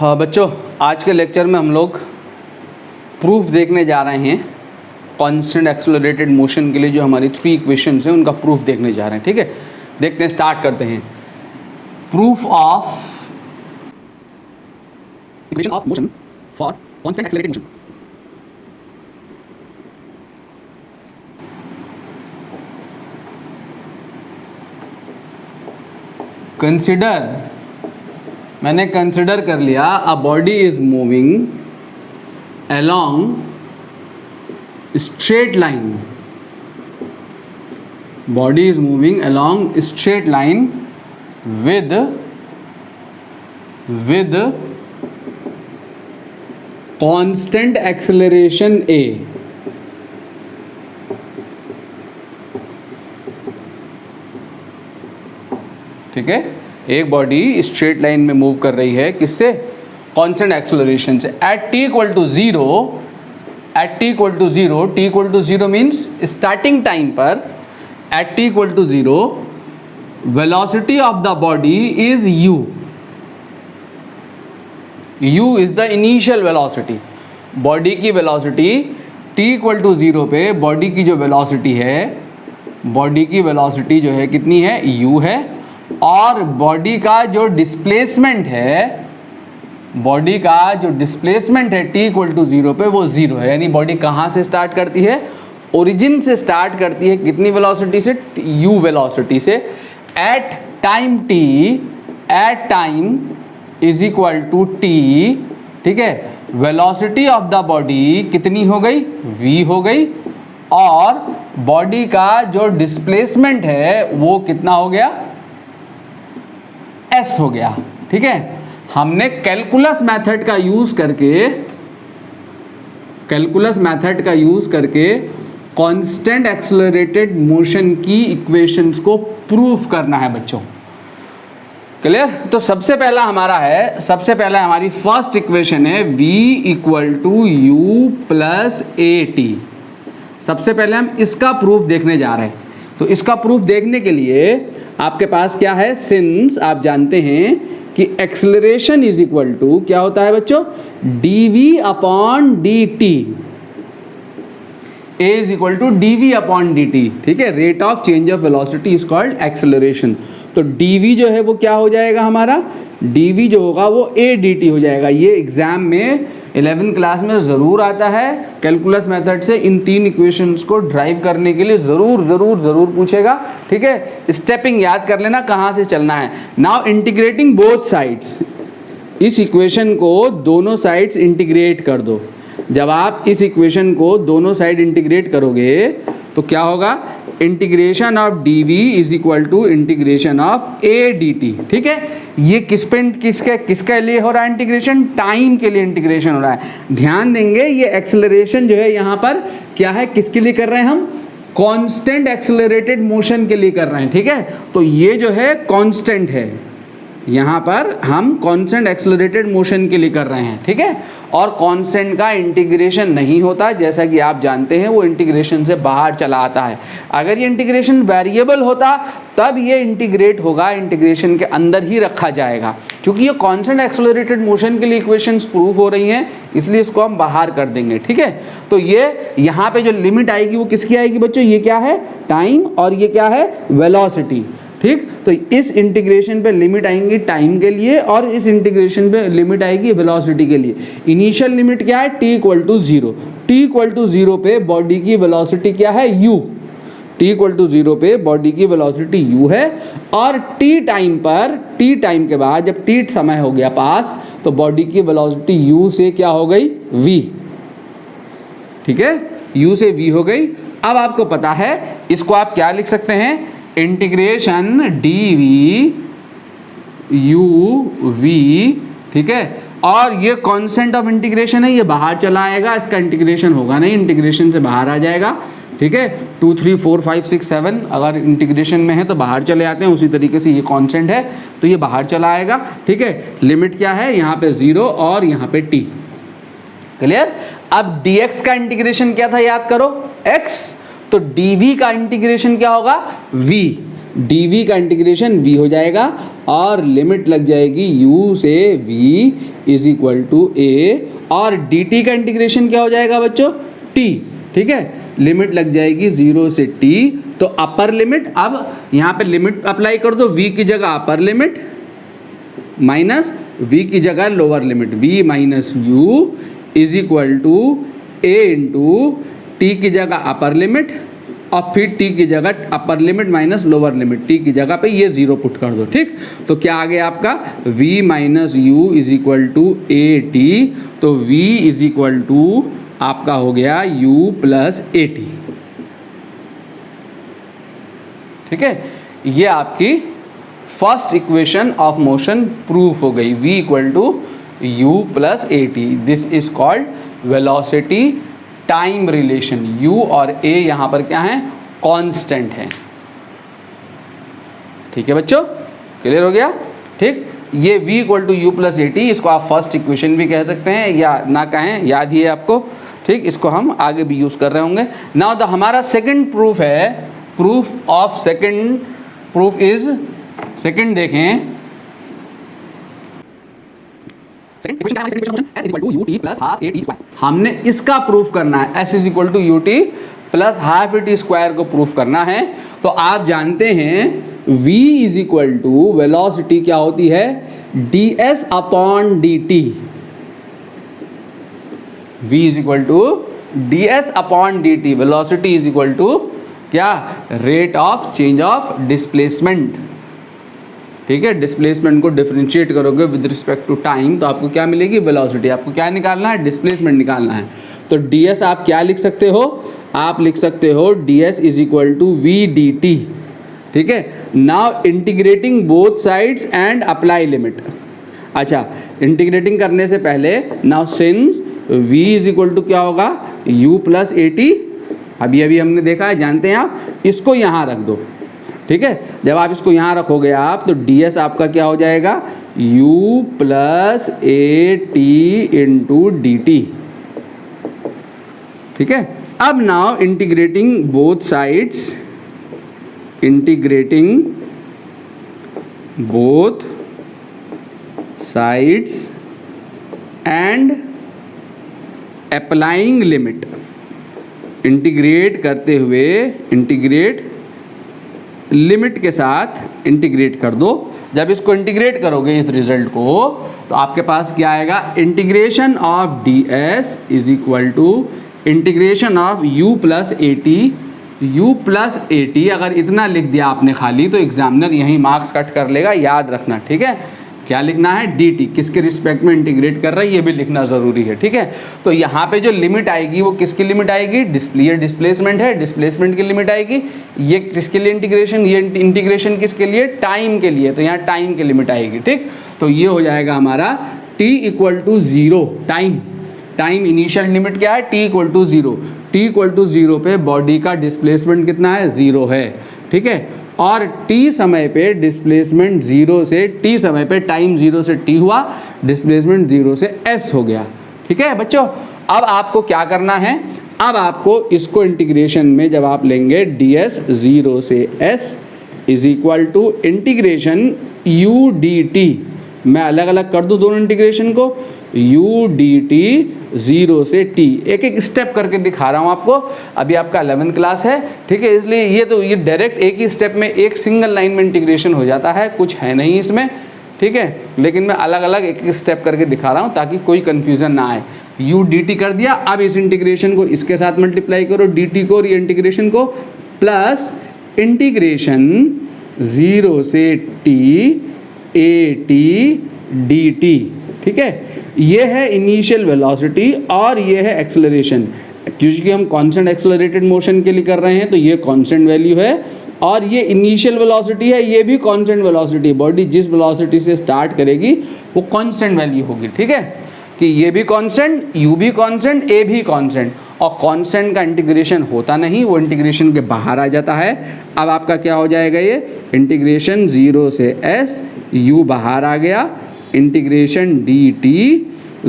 हाँ बच्चों, आज के लेक्चर में हम लोग प्रूफ देखने जा रहे हैं कांस्टेंट एक्सेलरेटेड मोशन के लिए। जो हमारी 3 इक्वेशंस हैं उनका प्रूफ देखने जा रहे हैं। ठीक है, देखते हैं, स्टार्ट करते हैं। Proof of equation of motion for constant accelerated motion. Consider, मैंने कंसिडर कर लिया, a body is moving along straight line, body is moving along straight line with constant acceleration a। ठीक है, एक बॉडी स्ट्रेट लाइन में move कर रही है, किससे? कांस्टेंट एक्सेलरेशन से। At t equal to zero, at t equal to zero, t equal to zero means starting time पर at t equal to zero velocity of the body is u, u is the initial velocity। Body की velocity t equal to zero पे body की जो velocity है, body की velocity जो है कितनी है? u है। और बॉडी का जो डिस्प्लेसमेंट है, बॉडी का जो डिस्प्लेसमेंट है t इक्वल टू जीरो पे वो जीरो है। यानी बॉडी कहाँ से स्टार्ट करती है? ओरिजिन से स्टार्ट करती है। कितनी वेलोसिटी से? u वेलोसिटी से। At time t, at time is equal to t। ठीक है, वेलोसिटी ऑफ द बॉडी कितनी हो गई? v हो गई। और बॉडी का जो डिस्प्लेसमेंट है वो कितना हो गया? s हो गया। ठीक है, हमने कैलकुलस मेथड का यूज करके, कैलकुलस मेथड का यूज करके कांस्टेंट एक्सेलरेटेड मोशन की इक्वेशंस को प्रूफ करना है बच्चों। क्लियर? तो सबसे पहला हमारा है, सबसे पहला हमारी फर्स्ट इक्वेशन है v equal to u plus a t. सबसे पहले हम इसका प्रूफ देखने जा रहे हैं। तो इसका प्रूफ देखने के लिए आपके पास क्या है? सिंस आप जानते हैं कि एक्सेलरेशन इज इक्वल टू क्या होता है बच्चों? dv upon dt। A is equal to dv upon dt। ठीक है, rate of change of velocity is called acceleration. तो dv जो है वो क्या हो जाएगा हमारा? dv जो होगा वो a dt हो जाएगा। ये एग्जाम में 11th क्लास में ज़रूर आता है। कैलकुलस मेथड से इन 3 इक्वेशंस को ड्राइव करने के लिए ज़रूर पूछेगा। ठीक है, स्टेपिंग याद कर लेना कहाँ से चलना है। नाउ इंटीग्रेटिंग बोथ साइड्स, इस इक्वेशन को दोनों साइड्स इंटीग्रेट कर दो। जब आप इस इक्वेशन को दोनों साइड इंटीग्रेट करोगे तो क्या होगा? Integration of d v is equal to integration of a d t. ठीक है, ये किसके लिए हो रहा है इंटीग्रेशन? टाइम के लिए इंटीग्रेशन हो रहा है। ध्यान देंगे, ये एक्सेलरेशन जो है यहाँ पर क्या है? किसके लिए कर रहे हैं हम? कांस्टेंट एक्सेलरेटेड मोशन के लिए कर रहे हैं। ठीक है, तो ये जो है कांस्टेंट है, यहाँ पर हम कांस्टेंट एक्सेलरेटेड मोशन के लिए कर रहे हैं। ठीक है, और कांस्टेंट का इंटीग्रेशन नहीं होता, जैसा कि आप जानते हैं, वो इंटीग्रेशन से बाहर चला आता है। अगर ये इंटीग्रेशन वेरिएबल होता तब ये इंटीग्रेट होगा, इंटीग्रेशन के अंदर ही रखा जाएगा। क्योंकि ये कांस्टेंट एक्सेलरेटेड मोशन के लिए इक्वेशंस प्रूफ हो रही हैं, इसलिए इसको हम बाहर कर देंगे। ठीक है, तो ये यहाँ पे जो लिमिट आएगी वो किसकी आएगी बच्चों? ये क्या है? टाइम, और ये क्या है? वेलोसिटी। ठीक, तो इस इंटीग्रेशन पे लिमिट आएंगी टाइम के लिए, और इस इंटीग्रेशन पे लिमिट आएगी वेलोसिटी के लिए। इनिशियल लिमिट क्या है? t equal to zero. t equal to zero पे बॉडी की वेलोसिटी क्या है? u। t equal to zero पे बॉडी की वेलोसिटी u है। और t टाइम पर, t टाइम के बाद जब t समय हो गया पास, तो बॉडी की वेलोसिटी u से क्या हो गई? v। ठीक है, u से v हो गई। अब आपको पता है, इसको आप क्या लिख सकते हैं? Integration d v u v. ठीक है, और ये कांस्टेंट ऑफ इंटीग्रेशन है, ये बाहर चला आएगा, इसका इंटीग्रेशन होगा नहीं, इंटीग्रेशन से बाहर आ जाएगा। ठीक है, 2 3 4 5 6 7 अगर इंटीग्रेशन में है तो बाहर चले आते हैं। उसी तरीके से ये कांस्टेंट है तो ये बाहर चला आएगा। ठीक है, लिमिट क्या है? यहाँ पे 0 और यहाँ पे t। क्लियर? अब dx का इंटीग्रेशन क्या था? याद करो, x। तो dv का इंटीग्रेशन क्या होगा? v। dv का इंटीग्रेशन v हो जाएगा और लिमिट लग जाएगी u से v is equal to a, और dt का इंटीग्रेशन क्या हो जाएगा बच्चों, t। ठीक है, लिमिट लग जाएगी 0 से t। तो अपर लिमिट, अब यहाँ पे लिमिट अप्लाई कर दो, v की जगह अपर लिमिट माइनस v की जगह lower limit, v minus u is equal to a into t की जगह अपर लिमिट और फिर t की जगह upper limit minus lower limit, t की जगह पे ये 0 पुट कर दो। ठीक, तो क्या आ गया आपका v minus u is equal to a t. तो v इज इक्वल टू आपका हो गया u प्लस ए टी। ठीक है, ये आपकी first equation of motion proof हो गई, v equal to u plus a t. This is called velocity time relation. u और a यहाँ पर क्या है, कांस्टेंट है। ठीक है बच्चों, क्लियर हो गया। ठीक, ये v equal to u plus a t, इसको आप फर्स्ट इक्वेशन भी कह सकते हैं या ना कहें, याद ही है आपको। ठीक, इसको हम आगे भी यूज़ कर रहे होंगे। नाउ द हमारा सेकंड प्रूफ है, proof of second, proof is second देखें, हमने इसका प्रूफ करना है, s is equal to u t plus half a t square को प्रूफ करना है। तो आप जानते हैं v is equal to velocity क्या होती है, ds upon d t. v is equal to ds upon d t, velocity is equal to क्या, rate of change of displacement. ठीक है, डिस्प्लेसमेंट को डिफरेंशिएट करोगे विद रिस्पेक्ट टू टाइम तो आपको क्या मिलेगी, वेलोसिटी। आपको क्या निकालना है, डिस्प्लेसमेंट निकालना है। तो ds आप क्या लिख सकते हो, आप लिख सकते हो ds is equal to v dt। ठीक है, now integrating both sides and apply limit. अच्छा, इंटीग्रेटिंग करने से पहले now since v is equal to क्या होगा, u प्लस ए टी, अभी हमने देखा है, जानते हैं आप, इसको यहाँ रख दो। ठीक है, जब आप इसको यहाँ रखोगे आप तो ds आपका क्या हो जाएगा, u plus a t into d t. ठीक है, अब now integrating both sides, integrating both sides and applying limit. Integrate करते हुए, इंटीग्रेट लिमिट के साथ इंटीग्रेट कर दो। जब इसको इंटीग्रेट करोगे इस रिजल्ट को तो आपके पास क्या आएगा, integration of ds is equal to integration of u plus a t. u plus a t अगर इतना लिख दिया आपने खाली तो एग्जामिनर यहीं मार्क्स कट कर लेगा, याद रखना। ठीक है, क्या लिखना है, dt, किसके रिस्पेक्ट में इंटीग्रेट कर रहा है ये भी लिखना ज़रूरी है। ठीक है, तो यहाँ पे जो लिमिट आएगी वो किसकी लिमिट आएगी, ये डिस्प्लेसमेंट है, डिस्प्लेसमेंट की लिमिट आएगी। ये किसके लिए इंटीग्रेशन, ये इंटीग्रेशन किसके लिए, टाइम के लिए, तो यहाँ टाइम की लिमिट आएगी। ठीक, तो ये हो जाएगा हमारा t equal to 0, time initial limit क्या है, t equal to 0। t equal to 0 पे बॉडी का डिस्प्लेसमेंट कितना है, 0 है। ठीक है, और t समय पे डिस्प्लेसमेंट 0 से t समय पे, टाइम 0 से t हुआ, डिस्प्लेसमेंट 0 से s हो गया। ठीक है बच्चों, अब आपको क्या करना है, अब आपको इसको इंटीग्रेशन में जब आप लेंगे ds 0 से s is equal to integration u dt, मैं अलग अलग कर दूं दोनों इंटीग्रेशन को, u dt 0 से t, एक एक स्टेप करके दिखा रहा हूँ आपको। अभी आपका 11th क्लास है, ठीक है, इसलिए ये डायरेक्ट एक ही स्टेप में एक सिंगल लाइन में इंटीग्रेशन हो जाता है, कुछ है नहीं इसमें। ठीक है, लेकिन मैं अलग अलग एक एक स्टेप करके दिखा रहा हूँ ताकि कोई कन्फ्यूज़न ना आए। u dt कर दिया, अब इस इंटीग्रेशन को इसके साथ मल्टीप्लाई करो, dt को और ये इंटीग्रेशन को, प्लस इंटीग्रेशन 0 से t A T D t. ठीक है, ये है इनिशियल वेलोसिटी और ये है एक्सेलरेशन। क्योंकि हम कांस्टेंट एक्सेलरेटेड मोशन के लिए कर रहे हैं तो ये कांस्टेंट वैल्यू है और ये इनिशियल वेलोसिटी है, ये भी कांस्टेंट वेलोसिटी। बॉडी जिस वेलोसिटी से स्टार्ट करेगी वो कांस्टेंट वैल्यू होगी। ठीक है, कि ये भी कांस्टेंट, u भी कांस्टेंट, a भी कांस्टेंट, और कांस्टेंट का इंटीग्रेशन होता नहीं, वो इंटीग्रेशन के बाहर आ जाता है। अब आपका क्या हो जाएगा, ये इंटीग्रेशन 0 से s, u बाहर आ गया, इंटीग्रेशन dt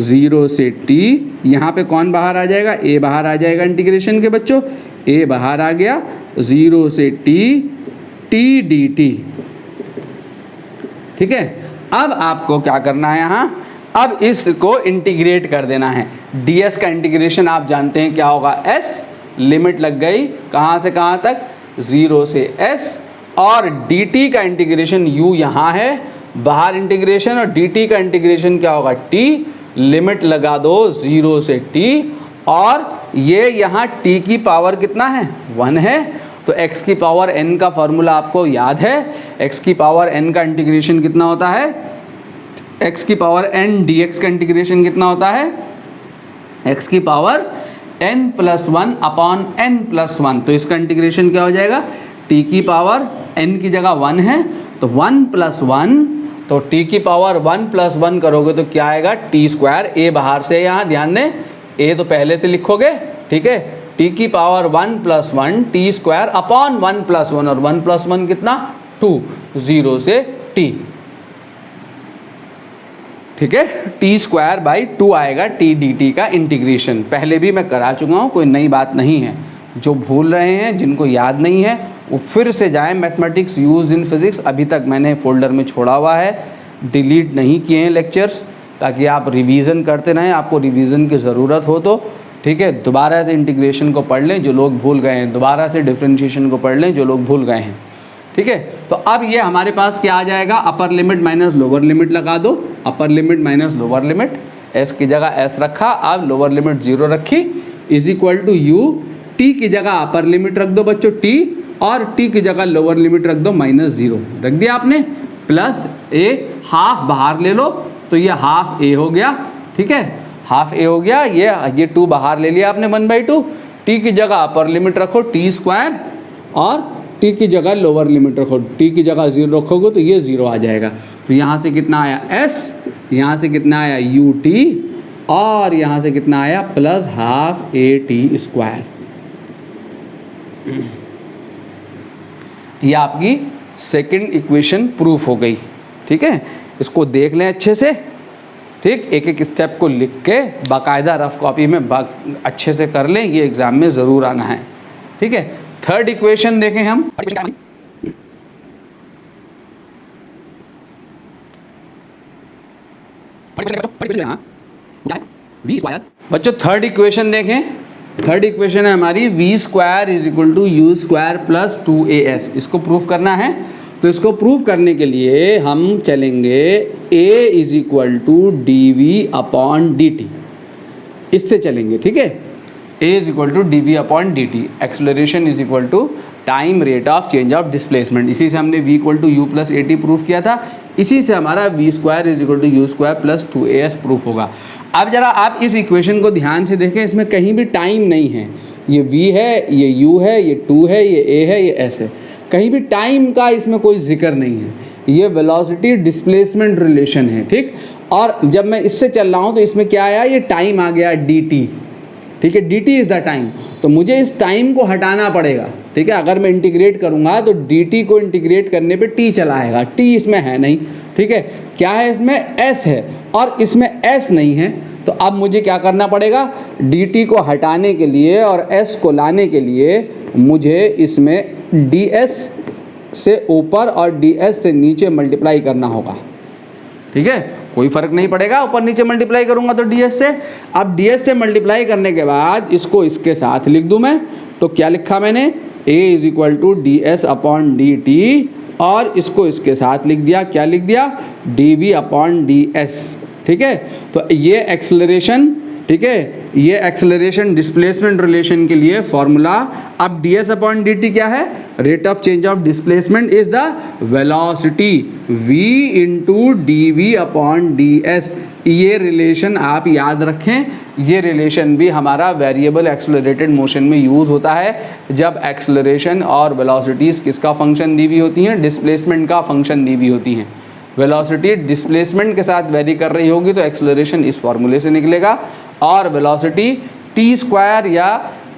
0 से t, यहाँ पे कौन बाहर आ जाएगा, a बाहर आ जाएगा इंटीग्रेशन के बच्चों, a बाहर आ गया, 0 से t, टी डी टी। ठीक है, अब आपको क्या करना है यहाँ, अब इसको इंटीग्रेट कर देना है। ds का इंटीग्रेशन आप जानते हैं क्या होगा, s, लिमिट लग गई कहाँ से कहाँ तक, 0 से s, और dt का इंटीग्रेशन u यहाँ है बाहर इंटीग्रेशन, और dt का इंटीग्रेशन क्या होगा, t, लिमिट लगा दो 0 से t, और ये यहाँ t की पावर कितना है, 1 है, तो x की पावर n का फॉर्मूला आपको याद है, x की पावर n का इंटीग्रेशन कितना होता है, x की पावर n dx का इंटीग्रेशन कितना होता है, x की power n plus 1 upon n plus 1, तो इसका इंटीग्रेशन क्या हो जाएगा, t की पावर n की जगह 1 है तो 1 प्लस 1, तो t की पावर 1 प्लस 1 करोगे तो क्या आएगा, t स्क्वायर, a बाहर से, यहाँ ध्यान दें a तो पहले से लिखोगे, ठीक है, t की power 1 plus 1 t square upon 1 plus 1, और 1 प्लस 1 कितना, 2, 0 से t, ठीक है, t स्क्वायर बाई 2 आएगा t dt का इंटीग्रेशन। पहले भी मैं करा चुका हूँ, कोई नई बात नहीं है। जो भूल रहे हैं, जिनको याद नहीं है, वो फिर से जाएं, मैथमेटिक्स यूज इन फिजिक्स अभी तक मैंने फोल्डर में छोड़ा हुआ है, डिलीट नहीं किए हैं लेक्चर्स, ताकि आप रिवीजन करते रहें, आपको रिवीजन की ज़रूरत हो तो, ठीक है, दोबारा से इंटीग्रेशन को पढ़ लें जो लोग भूल गए हैं, दोबारा से डिफरेंशिएशन को पढ़ लें जो लोग भूल गए हैं, ठीक है। तो अब ये हमारे पास क्या आ जाएगा, अपर लिमिट माइनस लोअर लिमिट लगा दो, अपर limit minus lower limit, s की जगह s रखा, अब लोअर लिमिट 0 रखी, is equal to u, t की जगह अपर लिमिट रख दो बच्चों t, और t की जगह लोअर लिमिट रख दो -0, रख दिया आपने, प्लस a, हाफ बाहर ले लो तो ये हाफ a हो गया, ठीक है, हाफ a हो गया, ये 2 बाहर ले लिया आपने 1/2, t की जगह अपर लिमिट रखो t स्क्वायर, और t की जगह लोअर लिमिट रखो, t की जगह 0 रखोगे तो ये 0 आ जाएगा, तो यहाँ से कितना आया s, यहाँ से कितना आया ut, और यहाँ से कितना आया प्लस हाफ at स्क्वायर। ये आपकी सेकंड इक्वेशन प्रूफ हो गई, ठीक है, इसको देख लें अच्छे से, ठीक, एक एक स्टेप को लिख के बाकायदा रफ कॉपी में अच्छे से कर लें, ये एग्जाम में ज़रूर आना है, ठीक है। थर्ड इक्वेशन देखें हम, बच्चों थर्ड इक्वेशन देखें, थर्ड इक्वेशन है हमारी v square is equal to u square plus 2as, इसको प्रूफ करना है। तो इसको प्रूफ करने के लिए हम चलेंगे a is equal to d v upon d t, इससे चलेंगे, ठीक है, a is equal to d v upon d t, acceleration is equal to time rate of change of displacement, इसी से हमने v equal to u plus a t proof किया था, इसी से हमारा v square is equal to u square plus 2as proof होगा। अब जरा आप इस इक्वेशन को ध्यान से देखें, इसमें कहीं भी टाइम नहीं है, ये v है, ये u है, ये 2 है, ये a है, ये s है, कहीं भी टाइम का इसमें कोई जिक्र नहीं है, ये वेलोसिटी डिस्प्लेसमेंट रिलेशन है, ठीक। और जब मैं इससे चल रहा हूँ तो इसमें क्या आया, ये टाइम आ गया dt, ठीक है, dt इज़ द टाइम, तो मुझे इस टाइम को हटाना पड़ेगा, ठीक है। अगर मैं इंटीग्रेट करूँगा तो dt को इंटीग्रेट करने पे t चला आएगा, t इसमें है नहीं, ठीक है, क्या है इसमें s है और इसमें s नहीं है, तो अब मुझे क्या करना पड़ेगा, dt को हटाने के लिए और s को लाने के लिए मुझे इसमें ds से ऊपर और ds से नीचे मल्टीप्लाई करना होगा, ठीक है, कोई फ़र्क नहीं पड़ेगा, ऊपर नीचे मल्टीप्लाई करूंगा तो ds से। अब ds से मल्टीप्लाई करने के बाद इसको इसके साथ लिख दूं मैं, तो क्या लिखा मैंने, a is equal to d s upon d t, और इसको इसके साथ लिख दिया, क्या लिख दिया, d v upon d s, ठीक है। तो ये एक्सेलरेशन, ठीक है, ये एक्सेलरेशन डिस्प्लेसमेंट रिलेशन के लिए फॉर्मूला। अब d s upon d t क्या है, rate of change of displacement is the velocity v into d v upon d s, ये रिलेशन आप याद रखें, ये रिलेशन भी हमारा वेरिएबल एक्सेलरेटेड मोशन में यूज़ होता है, जब एक्सेलरेशन और वेलोसिटीज़ किसका फंक्शन दी हुई होती हैं, डिस्प्लेसमेंट का फंक्शन दी हुई होती हैं। वेलोसिटी डिस्प्लेसमेंट के साथ वेरी कर रही होगी तो एक्सेलरेशन इस फॉर्मूले से निकलेगा, और वेलोसिटी टी स्क्वायर या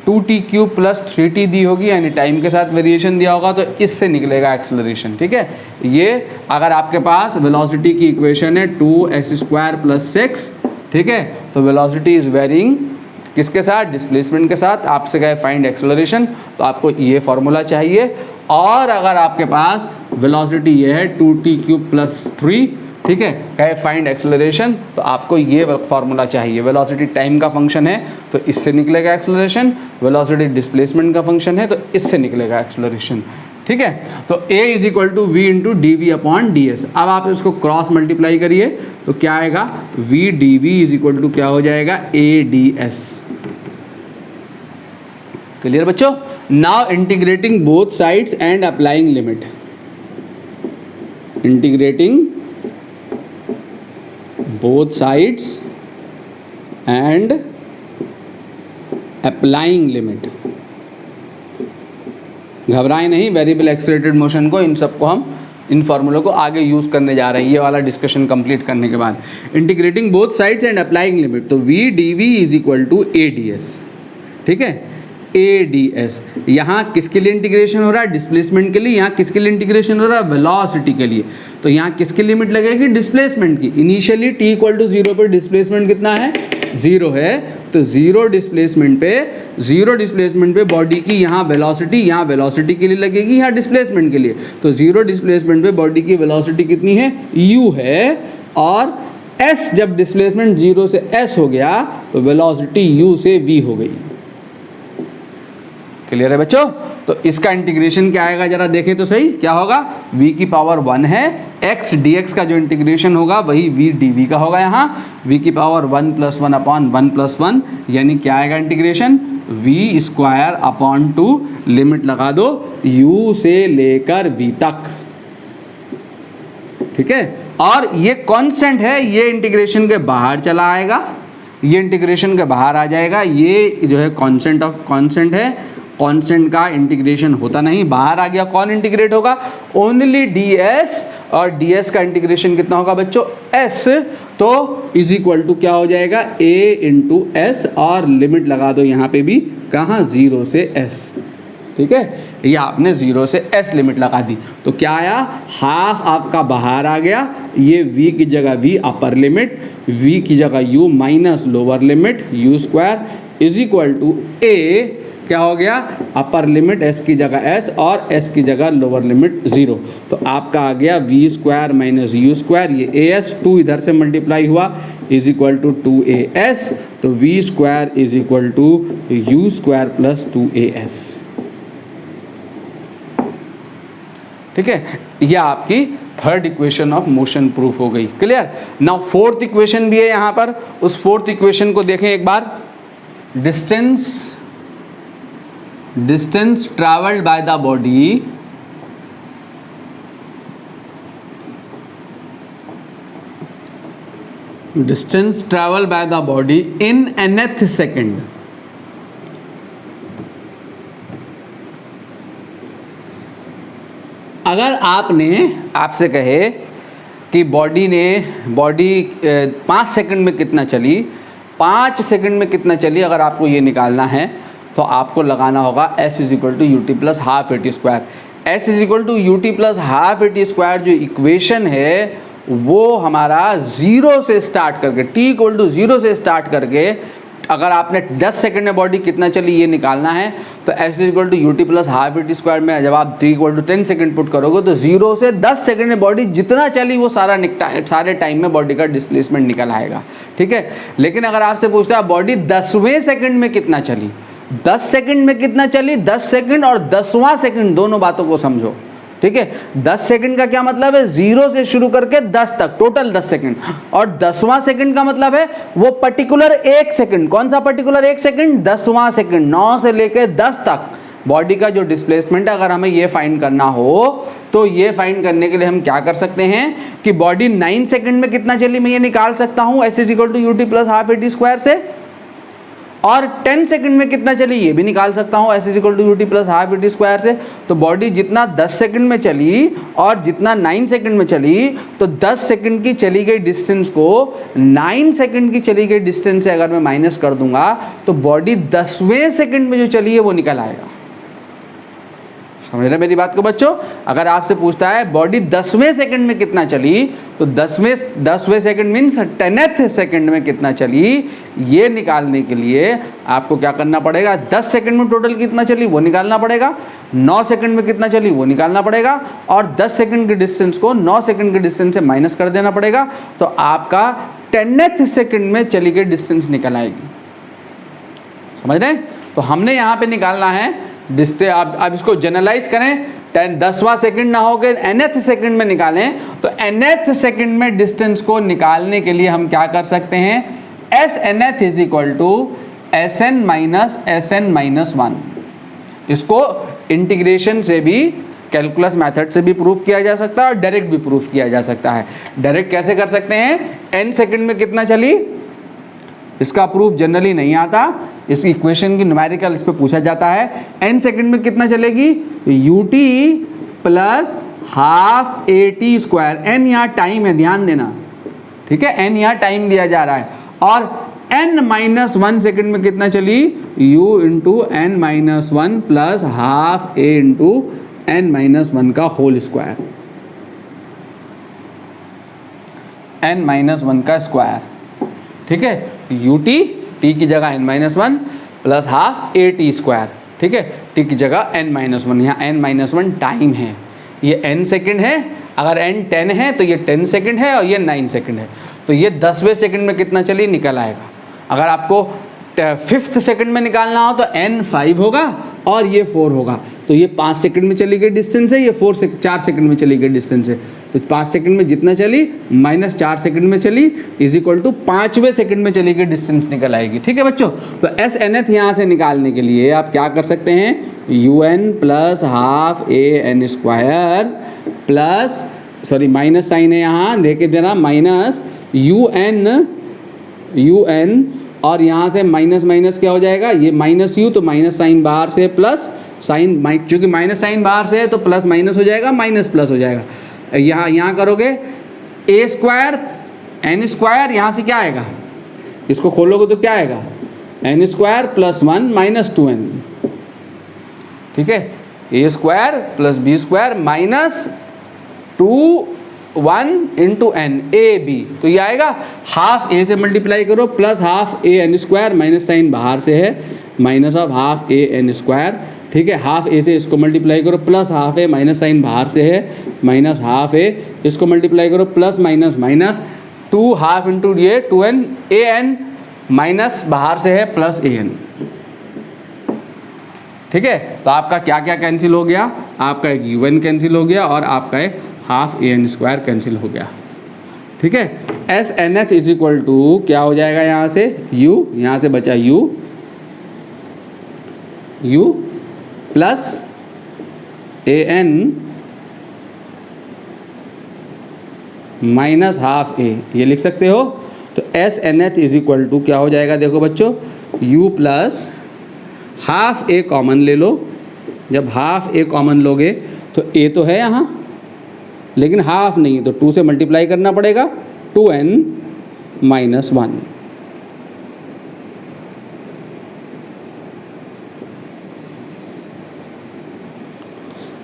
2t क्यूब प्लस 3t दी होगी, यानी टाइम के साथ वेरिएशन दिया होगा, तो इससे निकलेगा एक्सेलरेशन, ठीक है। ये अगर आपके पास वेलोसिटी की इक्वेशन है 2x स्क्वायर प्लस 6, ठीक है, तो वेलोसिटी इज़ वेरिंग किसके साथ, डिस्प्लेसमेंट के साथ। आपसे कहे फाइंड एक्सेलरेशन, तो आपको ये फॉर्मूला चाहिए। और अगर आपके पास वेलोसिटी ये है 2t³ + 3, ठीक है, कहे फाइंड एक्सेलरेशन, तो आपको ये फॉर्मूला चाहिए। वेलोसिटी टाइम का फंक्शन है तो इससे निकलेगा एक्सेलरेशन, वेलोसिटी डिस्प्लेसमेंट का फंक्शन है तो इससे निकलेगा एक्सेलरेशन, ठीक है। तो a = v × dv/ds। अब आप इसको क्रॉस मल्टीप्लाई करिए तो क्या आएगा, v dv = क्या हो जाएगा, a/ds। क्लियर बच्चों। Now integrating both sides and applying limit. Integrating both sides and applying limit. घबराएं नहीं, वेरिएबल एक्सेलरेटेड मोशन को, इन सबको हम इन फार्मूलों को आगे यूज़ करने जा रहे हैं ये वाला डिस्कशन कंप्लीट करने के बाद। Integrating both sides and applying limit, तो v dv = a/ds, ठीक है, a/ds। यहाँ किसके लिए इंटीग्रेशन हो रहा है, डिस्प्लेसमेंट के लिए। यहाँ किसके लिए इंटीग्रेशन हो रहा है, वेलोसिटी के लिए। तो यहाँ किसकी लिमिट लगेगी, डिस्प्लेसमेंट की। इनिशियली t = 0 पर डिस्प्लेसमेंट कितना है, 0 है, तो 0 डिस्प्लेसमेंट पे बॉडी की यहाँ वेलोसिटी के लिए लगेगी, यहाँ डिस्प्लेसमेंट के लिए। तो 0 डिस्प्लेसमेंट पे बॉडी की वेलोसिटी कितनी है, u है, और s जब डिस्प्लेसमेंट 0 से s हो गया तो वेलोसिटी u से v हो गई। क्लियर है बच्चों। तो इसका इंटीग्रेशन क्या आएगा, जरा देखें तो सही, क्या होगा, v⁴ है, x dx का जो इंटीग्रेशन होगा वही v dv का होगा। यहाँ v⁴ 1 + 1/1 + 1, यानी क्या आएगा इंटीग्रेशन, v²/2, लिमिट लगा दो u से लेकर v तक, ठीक है। और ये कांस्टेंट है, ये इंटीग्रेशन के बाहर चला आएगा, ये इंटीग्रेशन के बाहर आ जाएगा। ये जो है कांस्टेंट है, कांस्टेंट का इंटीग्रेशन होता नहीं, बाहर आ गया। कौन इंटीग्रेट होगा, ओनली ds, और ds का इंटीग्रेशन कितना होगा बच्चों, s। तो = क्या हो जाएगा, a × s, और लिमिट लगा दो यहाँ पे भी, कहाँ, 0 से s, ठीक है। ये आपने 0 से s लिमिट लगा दी, तो क्या आया, हाफ आपका बाहर आ गया। ये v की जगह v अपर लिमिट, v की जगह u minus lower limit, u² = a, क्या हो गया, अपर लिमिट s की जगह s और s की जगह लोअर लिमिट 0। तो आपका आ गया v² - u², ये as, 2 इधर से मल्टीप्लाई हुआ, = 2as। तो v² = u² + 2as, ठीक है। यह आपकी third equation of motion proof हो गई। क्लियर। नाउ फोर्थ इक्वेशन भी है यहाँ पर, उस फोर्थ इक्वेशन को देखें एक बार। Distance travelled by the body in nth second. अगर आपसे कहे कि बॉडी 5 सेकंड में कितना चली, 5 सेकंड में कितना चली, अगर आपको ये निकालना है तो आपको लगाना होगा s = ut + ½ at²। s = ut + ½ at² जो इक्वेशन है वो हमारा 0 से स्टार्ट करके, t = 0 से स्टार्ट करके, अगर आपने 10 सेकंड में बॉडी कितना चली ये निकालना है तो s = ut + ½ at² में जब आप 3 = 10 सेकंड पुट करोगे तो 0 से 10 सेकंड में बॉडी जितना चली वो सारे टाइम में बॉडी का डिस्प्लेसमेंट निकल आएगा, ठीक है। लेकिन अगर आपसे पूछता है बॉडी 10वें सेकंड में कितना चली, 10 सेकंड में कितना चली, 10 सेकंड और 10वां सेकंड दोनों बातों को समझो, ठीक है। 10 सेकंड का क्या मतलब है, 0 से शुरू करके 10 तक, टोटल 10 सेकंड। और 10वां सेकंड का मतलब है वो पर्टिकुलर 1 सेकंड। कौन सा पर्टिकुलर 1 सेकंड, 10वां सेकंड, 9 से लेकर 10 तक बॉडी का जो डिस्प्लेसमेंट है। अगर हमें ये फाइंड करना हो तो ये फाइंड करने के लिए हम क्या कर सकते हैं कि बॉडी 9 सेकंड में कितना चली मैं ये निकाल सकता हूँ s = ut + ½ at² से, और 10 सेकंड में कितना चली ये भी निकाल सकता हूँ s = ut + ½ at² से। तो बॉडी जितना 10 सेकंड में चली और जितना 9 सेकंड में चली, तो 10 सेकंड की चली गई डिस्टेंस को 9 सेकंड की चली गई डिस्टेंस से अगर मैं माइनस कर दूंगा तो बॉडी 10वें सेकंड में जो चली है वो निकल आएगा। समझ रहे मेरी बात को बच्चों? अगर आपसे पूछता है बॉडी 10वें सेकंड में कितना चली, तो 10वें सेकंड मीन्स 10th सेकंड में कितना चली, ये निकालने के लिए आपको क्या करना पड़ेगा, 10 सेकंड में टोटल कितना चली वो निकालना पड़ेगा, 9 सेकंड में कितना चली वो निकालना पड़ेगा, और 10 सेकंड के डिस्टेंस को 9 सेकंड के डिस्टेंस से माइनस कर देना पड़ेगा, तो आपका 10th सेकंड में चली गई डिस्टेंस निकल आएगी। समझ रहे? तो हमने यहाँ पे निकालना है डिस्टेंस। आप इसको जनरलाइज करें, 10वां सेकंड ना हो के nth सेकंड में निकालें, तो nth सेकंड में डिस्टेंस को निकालने के लिए हम क्या कर सकते हैं, s nth is equal to Sn minus Sn minus 1। इसको इंटीग्रेशन से भी, कैलकुलस मेथड से भी प्रूफ किया जा सकता है और डायरेक्ट भी प्रूफ किया जा सकता है। डायरेक्ट कैसे कर सकते हैं, n सेकंड में कितना चली, इसका प्रूफ जनरली नहीं आता, इस इक्वेशन की न्यूमेरिकल इस पे पूछा जाता है। n सेकंड में कितना चलेगी, ut plus half AT square. n यहाँ टाइम है, ध्यान देना, ठीक है, n यहाँ टाइम दिया जा रहा है। और n माइनस 1 सेकेंड में कितना चली, u into n minus 1 plus half a into n minus 1 का होल स्क्वायर, n माइनस 1 का स्क्वायर, ठीक है, ut t की जगह n minus 1 plus half AT square, ठीक है, t की जगह n माइनस 1, यहाँ n माइनस 1 टाइम है, ये n सेकेंड है, अगर n 10 है तो ये 10 सेकेंड है और ये 9 सेकेंड है, तो ये 10वें सेकेंड में कितना चली निकल आएगा। अगर आपको 5th सेकंड में निकालना हो तो n 5 होगा और ये 4 होगा, तो ये 5 सेकंड में चली गई डिस्टेंस है, ये 4 सेकंड में चली गई डिस्टेंस है, तो 5 सेकंड में जितना चली माइनस 4 सेकंड में चली इज इक्वल टू 5वें सेकंड में चली गई डिस्टेंस निकल आएगी। ठीक है बच्चों, तो एस nth यहाँ से निकालने के लिए आप क्या कर सकते हैं, un plus half a n square plus, sorry minus sign है यहाँ देखे देना, माइनस un और यहाँ से माइनस माइनस क्या हो जाएगा, ये माइनस यू, तो माइनस साइन बाहर से प्लस साइन, चूँकि माइनस साइन बाहर से है तो प्लस माइनस हो जाएगा, माइनस प्लस हो जाएगा। यहाँ करोगे ए स्क्वायर एन स्क्वायर, यहाँ से क्या आएगा, इसको खोलोगे तो क्या आएगा, N square plus 1 minus 2n, ठीक है, a square plus b square minus 1 into n a b, तो ये आएगा हाफ ए से मल्टीप्लाई करो plus half a n square, minus sign बाहर से है, minus of half a n square, ठीक है, हाफ ए से इसको मल्टीप्लाई करो plus half a, minus sign बाहर से है, माइनस हाफ ए, इसको मल्टीप्लाई करो plus minus minus 2 half into ये 2n, ए एन माइनस बाहर से है प्लस ए एन, ठीक है। तो आपका क्या क्या कैंसिल हो गया, आपका एक un कैंसिल हो गया और आपका एक half a n square cancel हो गया, ठीक है। S nth is equal to क्या हो जाएगा, यहाँ से u, यहाँ से बचा u plus a n minus half a, ये लिख सकते हो। तो s nth is equal to क्या हो जाएगा, देखो बच्चों, u plus half a common ले लो, जब हाफ ए कॉमन लोगे तो a तो है यहाँ लेकिन हाफ नहीं, तो 2 से मल्टीप्लाई करना पड़ेगा, 2n minus 1,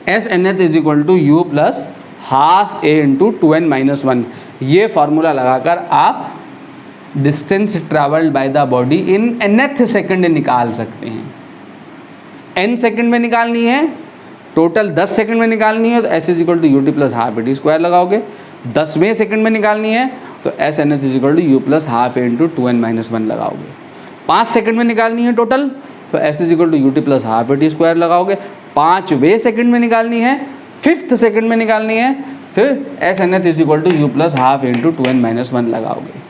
s nth is equal to u plus half a into 2n minus 1। ये फॉर्मूला लगाकर आप distance travelled by the body in nth second निकाल सकते हैं। n सेकंड में निकालनी है, टोटल 10 सेकंड में निकालनी है तो s is equal to u t plus half a t square लगाओगे, 10वें सेकंड में निकालनी है तो s nth is equal to u plus half a into 2n minus 1 लगाओगे, 5 सेकंड में निकालनी है टोटल तो s is equal to u t plus half a t square लगाओगे, 5वें सेकंड में निकालनी है, 5th सेकंड में निकालनी है तो s nth is equal to u plus half into 2n minus 1 लगाओगे।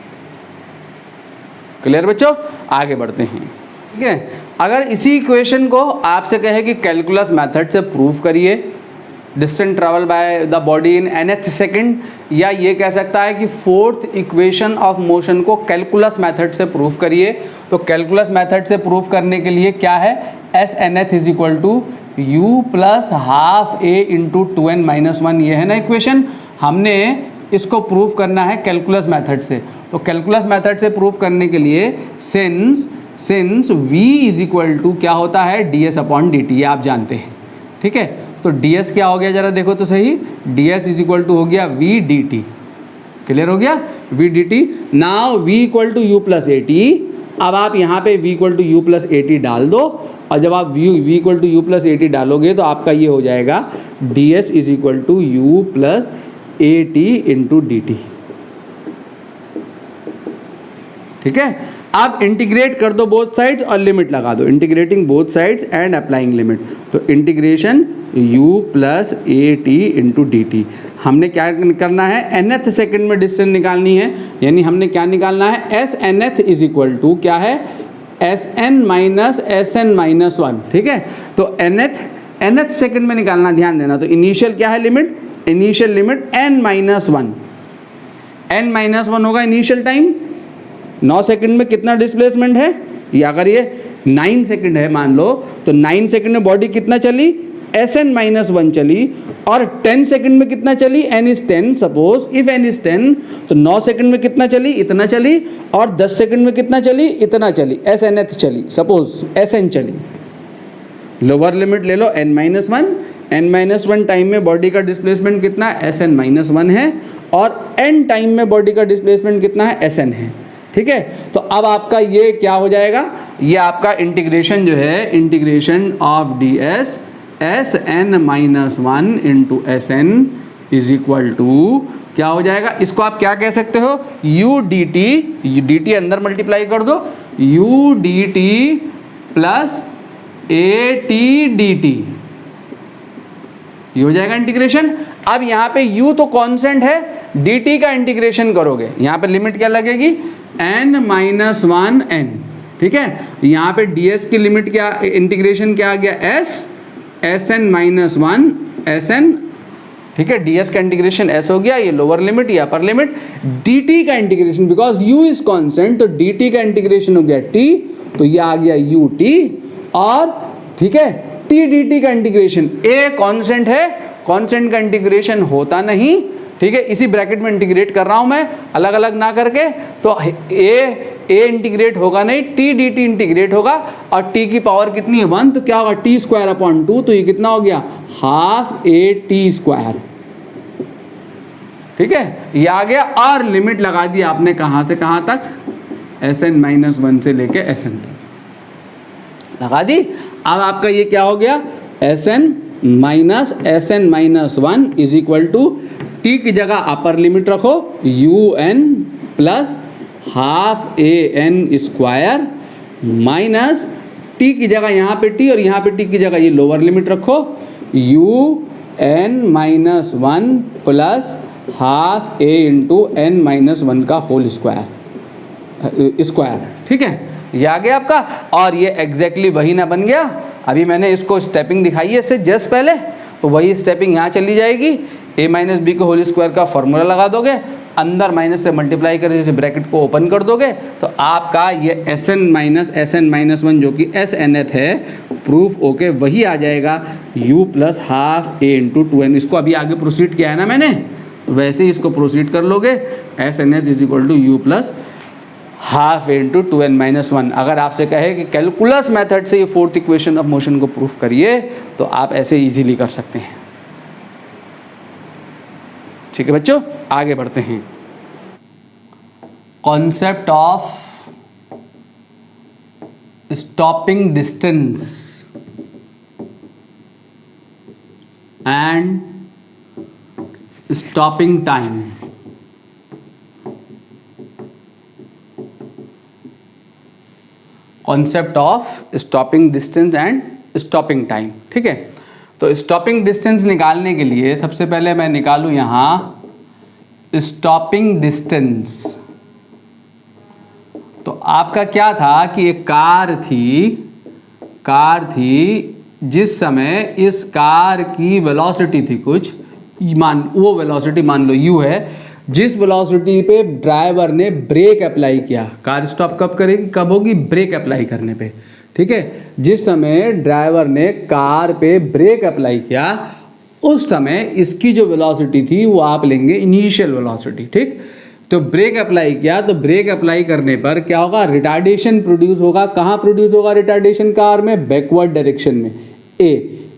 क्लियर बच्चों, आगे बढ़ते हैं। ठीक है, अगर इसी इक्वेशन को आपसे कहे कि कैलकुलस मेथड से प्रूव करिए distance travel by the body in nth second, या ये कह सकता है कि 4th इक्वेशन ऑफ मोशन को कैलकुलस मेथड से प्रूव करिए, तो कैलकुलस मेथड से प्रूव करने के लिए क्या है, s nth is equal to u plus half a into 2n minus 1, ये है ना इक्वेशन, हमने इसको प्रूव करना है कैलकुलस मेथड से। तो कैलकुलस मेथड से प्रूव करने के लिए since v is equal to क्या होता है, ds अपॉन dt, ये आप जानते हैं, ठीक है। तो ds क्या हो गया जरा देखो तो सही, ds इज इक्वल टू हो गया v dt, क्लियर हो गया, v dt। Now v equal to u plus a t, अब आप यहाँ पे v equal to u plus a t डाल दो, और जब आप v equal to u plus a t डालोगे तो आपका ये हो जाएगा ds is equal to u plus a t into d t, ठीक है। अब इंटीग्रेट कर दो बोथ साइड्स और लिमिट लगा दो, integrating both sides and applying limit, तो integration u plus a t into d t. हमने क्या करना है, nth सेकंड में डिस्टेंस निकालनी है, यानी हमने क्या निकालना है, s nth is equal to क्या है, Sn माइनस Sn माइनस 1, ठीक है। तो nth सेकंड में निकालना, ध्यान देना। तो इनिशियल क्या है limit, initial limit n minus 1, n minus 1 होगा इनिशियल टाइम। 9 सेकंड में कितना डिस्प्लेसमेंट है, या अगर ये 9 सेकंड है मान लो, तो 9 सेकंड में बॉडी कितना चली, Sn माइनस 1 चली, और 10 सेकंड में कितना चली, n is 10, suppose if n is 10, तो 9 सेकंड में कितना चली, इतना चली, और 10 सेकंड में कितना चली, इतना चली, Snth चली, सपोज Sn चली। लोअर लिमिट ले लो n minus 1, n minus 1 time में बॉडी का डिस्प्लेसमेंट कितना है, Sn माइनस 1 है, और n टाइम में बॉडी का डिस्प्लेसमेंट कितना है, Sn है, ठीक है। तो अब आपका ये क्या हो जाएगा, ये आपका इंटीग्रेशन जो है, integration of ds Sn minus 1 into Sn is equal to क्या हो जाएगा, इसको आप क्या कह सकते हो, u dt अंदर मल्टीप्लाई कर दो, u dt plus a T D T, ये हो जाएगा इंटीग्रेशन। अब यहाँ पे u तो कांस्टेंट है, dt का इंटीग्रेशन करोगे, यहाँ पे लिमिट क्या लगेगी, n माइनस 1 n, ठीक है। यहाँ पे ds की लिमिट क्या, इंटीग्रेशन क्या आ गया, Sn माइनस 1 Sn, ठीक है। ds का इंटीग्रेशन s हो गया, ये लोअर लिमिट, ये अपर लिमिट। dt का integration, because u is constant, तो dt का इंटीग्रेशन हो गया t, तो ये आ गया ut, और ठीक है t dt का इंटीग्रेशन, a कांस्टेंट है, कांस्टेंट का इंटीग्रेशन होता नहीं, ठीक है, इसी ब्रैकेट में इंटीग्रेट कर रहा हूं मैं, अलग अलग ना करके। तो a इंटीग्रेट होगा नहीं, t dt इंटीग्रेट होगा, और t की पावर कितनी है 1, तो क्या होगा t स्क्वायर अपॉन 2, तो ये कितना हो गया, हाफ a t स्क्वायर, ठीक है, ये आ गया। और लिमिट लगा दी आपने कहां से कहां तक, Sn माइनस 1 से लेके Sn तक लगा दी। अब आपका ये क्या हो गया, Sn minus 1 is equal to t की जगह अपर लिमिट रखो, un plus half a n square, minus t की जगह यहाँ पे t और यहाँ पे t की जगह ये लोअर लिमिट रखो, un minus 1 plus half a into n minus 1 का होल स्क्वायर, ठीक है, ये आ गया आपका। और ये एग्जैक्टली वही ना बन गया, अभी मैंने इसको स्टेपिंग दिखाई है इससे जस्ट पहले, तो वही स्टेपिंग यहाँ चली जाएगी, a माइनस बी के होल स्क्वायर का फॉर्मूला लगा दोगे, अंदर माइनस से मल्टीप्लाई कर जैसे ब्रैकेट को ओपन कर दोगे, तो आपका ये Sn माइनस 1 जो कि Snth है, प्रूफ ओके वही आ जाएगा, u plus half a into 2n। इसको अभी आगे प्रोसीड किया है ना मैंने, तो वैसे ही इसको प्रोसीड कर लोगे, Snth is equal to u plus half into 2n minus 1। अगर आपसे कहे कि कैलकुलस मेथड से ये फोर्थ इक्वेशन ऑफ मोशन को प्रूफ करिए, तो आप ऐसे इजीली कर सकते हैं, ठीक है बच्चों। आगे बढ़ते हैं, concept of stopping distance and stopping time. Concept of stopping distance and stopping time, ठीक है। तो स्टॉपिंग डिस्टेंस निकालने के लिए सबसे पहले मैं निकालूं यहाँ स्टॉपिंग डिस्टेंस। तो आपका क्या था कि एक कार थी जिस समय इस कार की वेलोसिटी थी कुछ, वो वेलोसिटी मान लो u है, जिस वेलोसिटी पे ड्राइवर ने ब्रेक अप्लाई किया, कार स्टॉप कब करेगी, कब होगी, ब्रेक अप्लाई करने पे, ठीक है। जिस समय ड्राइवर ने कार पे ब्रेक अप्लाई किया, उस समय इसकी जो वेलोसिटी थी वो आप लेंगे इनिशियल वेलोसिटी, ठीक। तो ब्रेक अप्लाई किया, तो ब्रेक अप्लाई करने पर क्या होगा, रिटार्डेशन प्रोड्यूस होगा। कहाँ प्रोड्यूस होगा रिटार्डेशन कार में, बैकवर्ड डायरेक्शन में,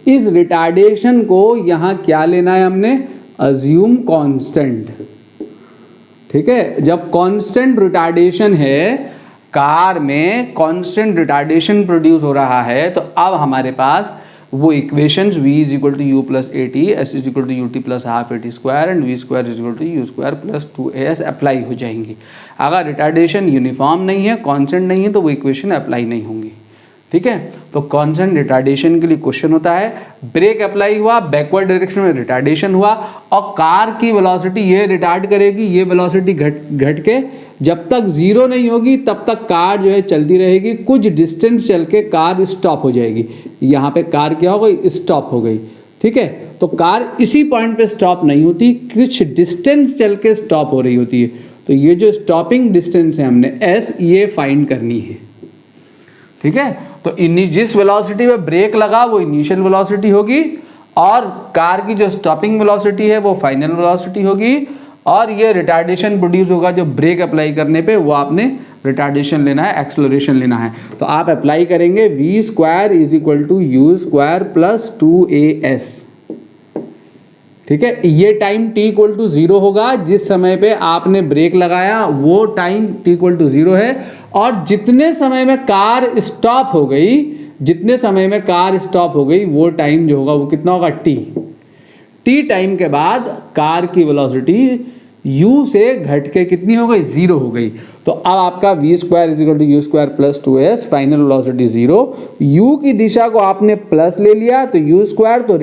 इस रिटार्डेशन को यहाँ क्या लेना है हमने, अज्यूम कांस्टेंट। ठीक है, जब कांस्टेंट रिटार्डेशन है, कार में कांस्टेंट रिटार्डेशन प्रोड्यूस हो रहा है, तो अब हमारे पास वो equations v is equal to u plus a t, s is equal to u t plus half a t square and v square is equal to u square plus 2as apply हो जाएंगी। अगर retardation uniform नहीं है, constant नहीं है, तो वो equation apply नहीं होंगी। ठीक है, तो कांस्टेंट रिटार्डेशन के लिए क्वेश्चन होता है, ब्रेक अप्लाई हुआ, बैकवर्ड डायरेक्शन में रिटार्डेशन हुआ और कार की वेलोसिटी ये रिटार्ड करेगी, ये वेलोसिटी घट के जब तक जीरो नहीं होगी तब तक कार जो है चलती रहेगी। कुछ डिस्टेंस चल के कार स्टॉप हो जाएगी। यहाँ पे कार क्या हो गई, स्टॉप हो गई। ठीक है, तो कार इसी पॉइंट पे स्टॉप नहीं होती, कुछ डिस्टेंस चल के स्टॉप हो रही होती है। तो ये जो स्टॉपिंग डिस्टेंस है हमने एस, ये फाइंड करनी है। ठीक है, तो जिस वेलोसिटी पे ब्रेक लगा वो इनिशियल वेलोसिटी होगी और कार की जो स्टॉपिंग वेलोसिटी है वो फाइनल वेलोसिटी होगी, और ये रिटार्डेशन प्रोड्यूस होगा जो ब्रेक अप्लाई करने पे, वो आपने रिटार्डेशन लेना है, एक्सेलरेशन लेना है। तो आप अप्लाई करेंगे v square is equal to u square plus 2as। ठीक है, ये टाइम t इक्वल टू 0 होगा, जिस समय पे आपने ब्रेक लगाया वो टाइम t इक्वल टू 0 है, और जितने समय में कार स्टॉप हो गई, जितने समय में कार स्टॉप हो गई वो टाइम जो होगा वो कितना होगा, t टाइम के बाद कार की वेलोसिटी u से घट के कितनी हो गई, 0 हो गई। तो अब आपका v square is equal to u square plus 2s, final velocity 0, u की दिशा को आपने प्लस ले लिया तो u स्क्वायर, तो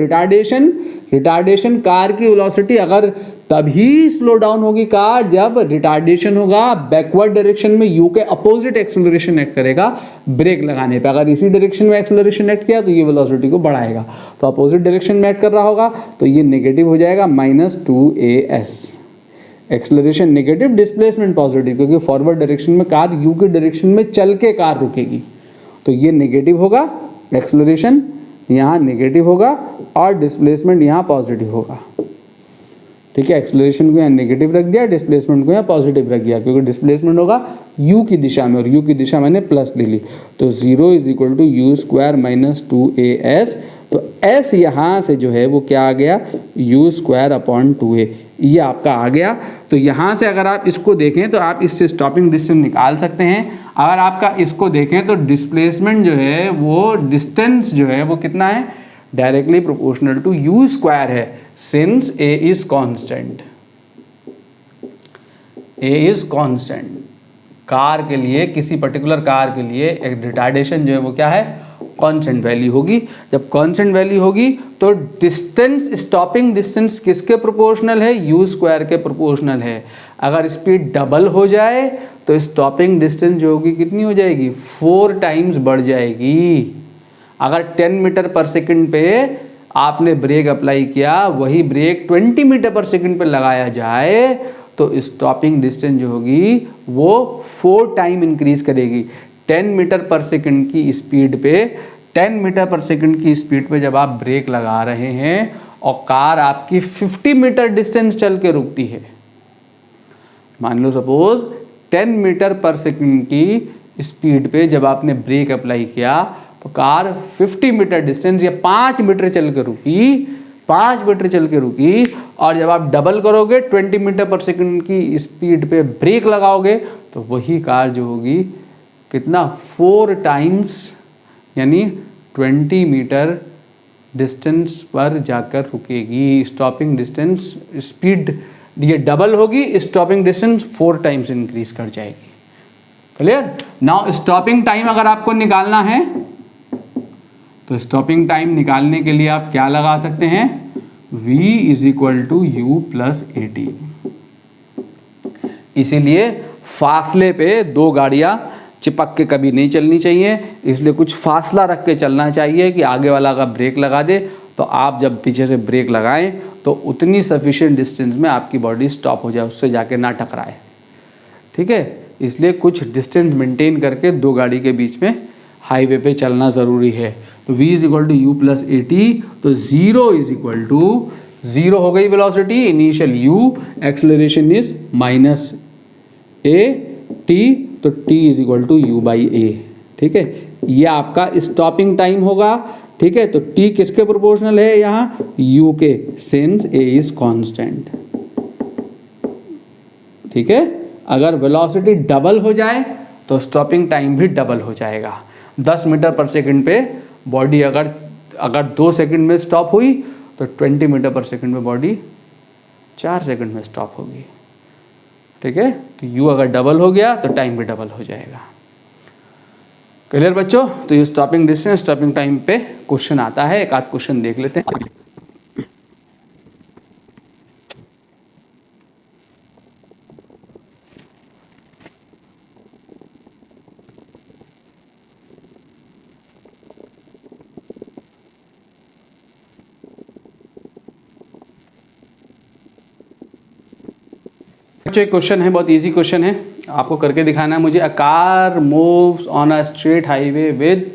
रिटार्डेशन कार की वेलोसिटी अगर तभी स्लो डाउन होगी कार जब रिटार्डेशन होगा बैकवर्ड डायरेक्शन में, u के अपोजिट एक्सेलरेशन एक्ट करेगा ब्रेक लगाने पे। अगर इसी डायरेक्शन में एक्सेलरेशन एक्ट किया तो ये वेलोसिटी को बढ़ाएगा, तो अपोजिट डायरेक्शन में एक्ट कर रहा होगा तो ये नेगेटिव हो जाएगा -2as। Acceleration negative, displacement positive, क्योंकि फॉरवर्ड डायरेक्शन में कार u की डायरेक्शन में चल के कार रुकेगी, तो ये नेगेटिव होगा, एक्सेलरेशन यहाँ नेगेटिव होगा और डिस्प्लेसमेंट यहाँ पॉजिटिव होगा। ठीक है, एक्सेलरेशन को यहाँ नेगेटिव रख दिया, डिस्प्लेसमेंट को यहाँ पॉजिटिव रख दिया, क्योंकि डिस्प्लेसमेंट होगा u की दिशा में और u की दिशा मैंने प्लस ले ली, तो 0 is equal to u square minus 2as। तो s यहाँ से जो है वो क्या आ गया, u स्क्वायर अपॉन 2a, ये आपका आ गया। तो यहाँ से अगर आप इसको देखें तो आप इससे स्टॉपिंग डिस्टेंस निकाल सकते हैं। अगर आपका इसको देखें तो डिस्प्लेसमेंट जो है वो डिस्टेंस जो है वो कितना है, directly proportional to u square है, since a is constant. a is constant, car के लिए, किसी पर्टिकुलर कार के लिए एक रिटार्डेशन जो है वो क्या है, कांस्टेंट वैल्यू होगी। जब कांस्टेंट वैल्यू होगी तो डिस्टेंस, स्टॉपिंग डिस्टेंस किसके प्रोपोर्शनल है, u स्क्वायर के प्रोपोर्शनल है। अगर स्पीड डबल हो जाए तो स्टॉपिंग डिस्टेंस जो होगी कितनी हो जाएगी, 4 टाइम्स बढ़ जाएगी। अगर 10 मीटर पर सेकंड पे आपने ब्रेक अप्लाई किया, वही ब्रेक 20 मीटर पर सेकंड पे लगाया जाए तो स्टॉपिंग डिस्टेंस जो होगी वो 4 टाइम इंक्रीज करेगी। 10 मीटर पर सेकंड की स्पीड पे, 10 मीटर पर सेकंड की स्पीड पे जब आप ब्रेक लगा रहे हैं और कार आपकी 50 मीटर डिस्टेंस चल के रुकती है, मान लो सपोज 10 मीटर पर सेकंड की स्पीड पे जब आपने ब्रेक अप्लाई किया तो कार 50 मीटर डिस्टेंस या 5 मीटर चल के रुकी, 5 मीटर चल के रुकी, और जब आप डबल करोगे 20 मीटर पर सेकंड की स्पीड पे ब्रेक लगाओगे तो वही कार जो होगी कितना, 4 टाइम्स यानी 20 मीटर डिस्टेंस पर जाकर रुकेगी। स्टॉपिंग डिस्टेंस, स्पीड ये डबल होगी, स्टॉपिंग डिस्टेंस 4 टाइम्स इंक्रीज कर जाएगी। क्लियर? नाउ स्टॉपिंग टाइम अगर आपको निकालना है तो स्टॉपिंग टाइम निकालने के लिए आप क्या लगा सकते हैं, v is equal to u plus a t. इसीलिए फासले पे 2 गाड़ियां चिपक के कभी नहीं चलनी चाहिए, इसलिए कुछ फासला रख के चलना चाहिए कि आगे वाला का ब्रेक लगा दे तो आप जब पीछे से ब्रेक लगाएं तो उतनी सफिशिएंट डिस्टेंस में आपकी बॉडी स्टॉप हो जाए, उससे जाके ना टकराए। ठीक है, इसलिए कुछ डिस्टेंस मेंटेन करके 2 गाड़ी के बीच में हाईवे पे चलना ज़रूरी है। तो v is equal to u plus a t, तो 0 इज इक्वल टू 0 हो गई velocity, initial u, acceleration is minus a t, तो t is equal to u by a. ठीक है, ये आपका स्टॉपिंग टाइम होगा। ठीक है, तो टी किसके प्रोपोर्शनल है यहाँ, यू के, सिंस ए इज कांस्टेंट। ठीक है, अगर वेलोसिटी डबल हो जाए तो स्टॉपिंग टाइम भी डबल हो जाएगा। 10 मीटर पर सेकंड पे बॉडी अगर 2 सेकंड में स्टॉप हुई तो 20 मीटर पर सेकंड में बॉडी 4 सेकंड में स्टॉप होगी। ठीक है, तो यू अगर डबल हो गया तो टाइम भी डबल हो जाएगा। क्लियर बच्चों? तो ये स्टॉपिंग डिस्टेंस स्टॉपिंग टाइम पे क्वेश्चन आता है, एक आध क्वेश्चन देख लेते हैं। बच्चों एक क्वेश्चन है, बहुत इजी क्वेश्चन है, आपको करके दिखाना है मुझे। A car moves on a straight highway with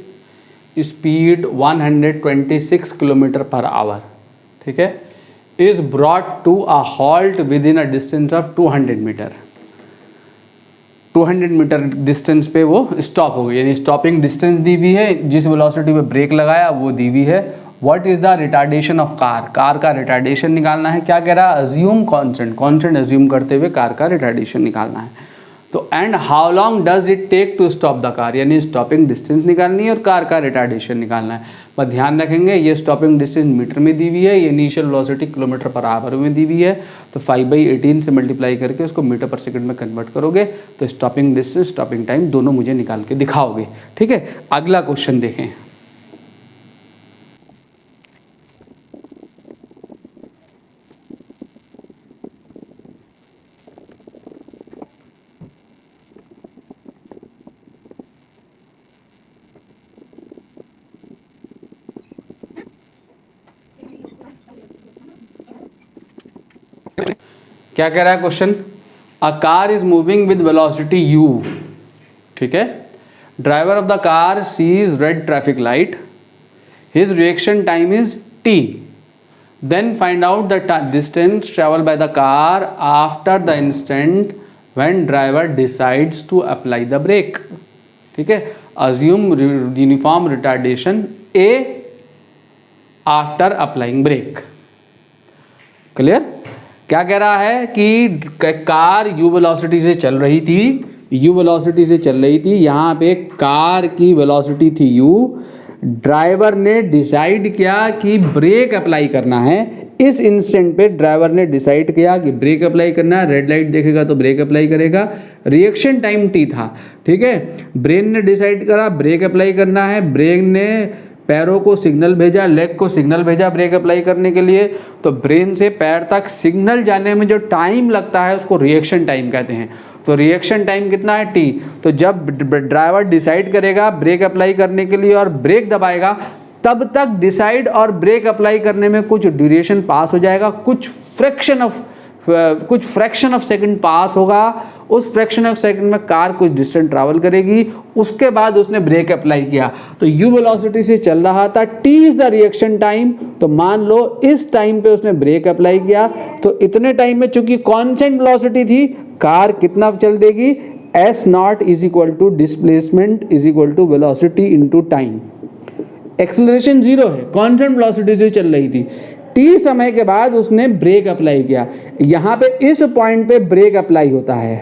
speed 126 kilometre per hour, ठीक है, is brought to a halt within a distance of 200 metre. 200 metre distance पे वो स्टॉप हो गई, यानी स्टॉपिंग डिस्टेंस दी हुई है, जिस वेलोसिटी पे ब्रेक लगाया वो दी हुई है। What is the retardation of car, car का रिटार्डेशन निकालना है। क्या कह रहा है, अज्यूम कांस्टेंट, कांस्टेंट अज्यूम करते हुए कार का रिटार्डेशन निकालना है। तो and how long does it take to stop the car, यानी स्टॉपिंग डिस्टेंस निकालनी है और कार का रिटार्डेशन निकालना है। पर ध्यान रखेंगे ये स्टॉपिंग डिस्टेंस मीटर में दी हुई है, ये initial velocity kilometre per our में दी हुई है, तो 5/18 से मल्टीप्लाई करके उसको मीटर पर सेकंड में कन्वर्ट करोगे तो स्टॉपिंग डिस्टेंस स्टॉपिंग टाइम दोनों मुझे निकाल के दिखाओगे। ठीक है, अगला क्वेश्चन देखें। क्या कह रहा है question, a car is moving with velocity u, ठीक है, driver of the car sees red traffic light, his reaction time is t, then find out the distance travel by the car after the instant when driver decides to apply the brake. ठीक है, assume uniform retardation a after applying brake. Clear? क्या कह रहा है कि car u velocity से चल रही थी, u वेलोसिटी से चल रही थी, यहाँ पे कार की वेलोसिटी थी u, ड्राइवर ने डिसाइड किया कि ब्रेक अप्लाई करना है। इस इंस्टेंट पे ड्राइवर ने डिसाइड किया कि ब्रेक अप्लाई करना है, रेड लाइट देखेगा तो ब्रेक अप्लाई करेगा, रिएक्शन टाइम t था। ठीक है, ब्रेन ने डिसाइड करा ब्रेक अप्लाई करना है, ब्रेन ने पैरों को सिग्नल भेजा, लेग को सिग्नल भेजा ब्रेक अप्लाई करने के लिए, तो ब्रेन से पैर तक सिग्नल जाने में जो टाइम लगता है उसको रिएक्शन टाइम कहते हैं। तो रिएक्शन टाइम कितना है t, तो जब ड्राइवर डिसाइड करेगा ब्रेक अप्लाई करने के लिए और ब्रेक दबाएगा तब तक डिसाइड और ब्रेक अप्लाई करने में कुछ ड्यूरेशन पास हो जाएगा, कुछ फ्रैक्शन ऑफ सेकंड पास होगा। उस फ्रैक्शन ऑफ सेकंड में कार कुछ डिस्टेंस ट्रैवल करेगी, उसके बाद उसने ब्रेक अप्लाई किया। तो u वेलोसिटी से चल रहा था, t is the reaction time, तो मान लो इस टाइम पे उसने ब्रेक अप्लाई किया, तो इतने टाइम में चूंकि कांस्टेंट वेलोसिटी थी, कार कितना चल देगी, s0 is equal to displacement is equal to velocity into time. Acceleration 0 है, कांस्टेंट वेलोसिटी से चल रही थी, t समय के बाद उसने ब्रेक अप्लाई किया। यहाँ पे इस पॉइंट पे ब्रेक अप्लाई होता है,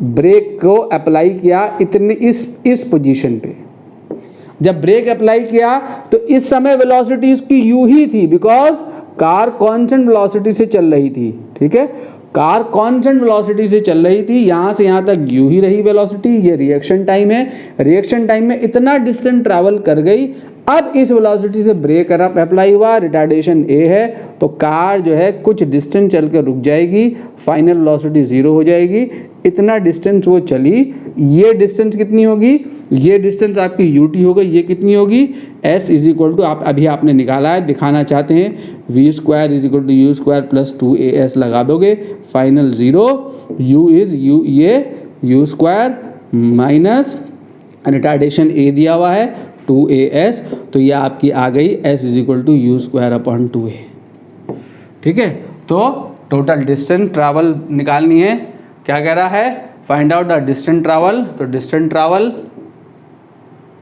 ब्रेक को अप्लाई किया इतने इस पोजीशन पे। जब ब्रेक अप्लाई किया तो इस समय वेलोसिटी इसकी u ही थी, बिकॉज कार कांस्टेंट वेलोसिटी से चल रही थी। ठीक है, कार कांस्टेंट वेलोसिटी से चल रही थी, यहाँ से यहाँ तक u ही रही वेलोसिटी, ये रिएक्शन टाइम है। रिएक्शन टाइम में इतना डिस्टेंस ट्रैवल कर गई, अब इस वेलोसिटी से ब्रेक अप्लाई हुआ, रिटार्डेशन a है, तो कार जो है कुछ डिस्टेंस चल के रुक जाएगी, फाइनल वेलोसिटी 0 हो जाएगी। इतना डिस्टेंस वो चली, ये डिस्टेंस कितनी होगी, ये डिस्टेंस आपकी ut हो गई, ये कितनी होगी, s इज इक्वल टू, आप अभी आपने निकाला है, दिखाना चाहते हैं, v² is equal to u² plus 2as लगा दोगे, फाइनल 0, u इज u, ये u² माइनस रिटार्डेशन a दिया हुआ है 2as, तो ये आपकी आ गई s is equal to u² upon 2a। ठीक है, तो टोटल डिस्टेंस ट्रैवल निकालनी है। क्या कह रहा है, find out the distance travel, तो डिस्टेंस ट्रैवल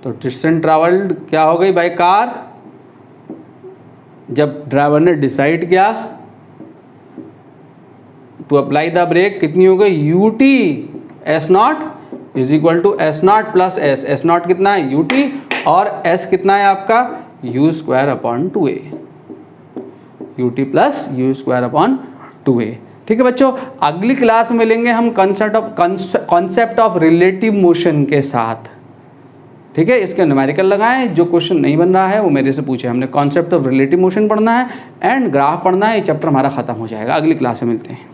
तो डिस्टेंस ट्रैवल्ड क्या हो गई बाय कार, जब ड्राइवर ने डिसाइड किया टू अप्लाई द ब्रेक, कितनी हो गई u t s nought is equal to s nought plus s, s nought कितना है यू टी और एस कितना है आपका u square upon 2a, u t plus u square upon 2a। ठीक है बच्चों, अगली क्लास में मिलेंगे हम कॉन्सेप्ट ऑफ रिलेटिव मोशन के साथ। ठीक है, इसके न्यूमेरिकल लगाएं, जो क्वेश्चन नहीं बन रहा है वो मेरे से पूछे। हमने कॉन्सेप्ट ऑफ रिलेटिव मोशन पढ़ना है एंड ग्राफ पढ़ना है, ये चैप्टर हमारा खत्म हो जाएगा। अगली क्लास में मिलते हैं।